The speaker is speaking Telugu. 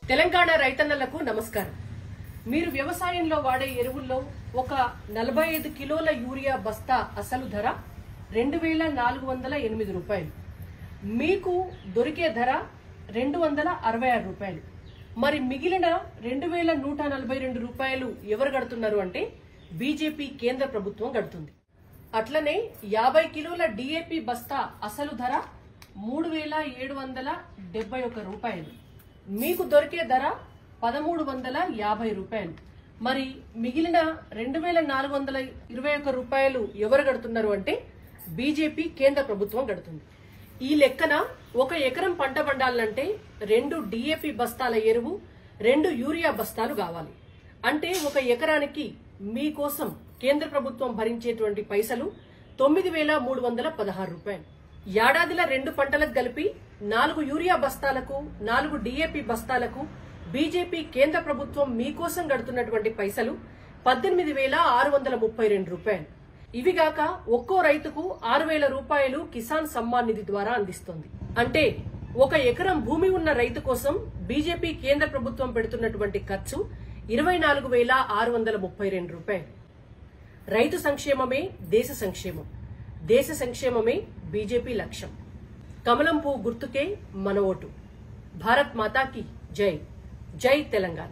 తెలంగాణ రైతన్నలకు నమస్కారం. మీరు వ్యవసాయంలో వాడే ఎరువుల్లో ఒక 45 కిలోల యూరియా బస్తా అసలు ధర 2408 రూపాయలు. మీకు దొరికే ధర 266 రూపాయలు. మరి మిగిలిన 2142 రూపాయలు ఎవరు కడుతున్నారు అంటే బీజేపీ కేంద్ర ప్రభుత్వం కడుతుంది. అట్లనే 50 కిలోల డిఏపి బస్తా అసలు ధర 3771 రూపాయలు. మీకు దొరికే ధర 1350 రూపాయలు. మరి మిగిలిన 2421 రూపాయలు ఎవరు కడుతున్నారు అంటే బీజేపీ కేంద్ర ప్రభుత్వం కడుతుంది. ఈ లెక్కన ఒక ఎకరం పంట పండాలంటే 2 డిఏపి బస్తాల ఎరువు 2 యూరియా బస్తాలు కావాలి. అంటే ఒక ఎకరానికి మీకోసం కేంద్ర ప్రభుత్వం భరించేటువంటి పైసలు 9316 రూపాయలు. ఏడాదిలో 2 పంటలకు కలిపి 4 యూరియా బస్తాలకు 4 డిఏపి బస్తాలకు బీజేపీ కేంద్ర ప్రభుత్వం మీకోసం గడుతున్నటువంటి పైసలు 18632 రూపాయలు. ఇవిగాక ఒక్కో రైతుకు 6000 రూపాయలు కిసాన్ సమ్మాన్ నిధి ద్వారా అందిస్తోంది. అంటే ఒక ఎకరం భూమి ఉన్న రైతు కోసం బీజేపీ కేంద్ర ప్రభుత్వం పెడుతున్నటువంటి ఖర్చు 24632 రూపాయలు. రైతు సంక్షేమమే దేశ సంక్షేమం, దేశ సంక్షేమమే బీజేపీ లక్ష్యం. కమలం పువ్వు గుర్తుకే మన ఓటు. భారత్ మాతాకి జై. జై తెలంగాణ.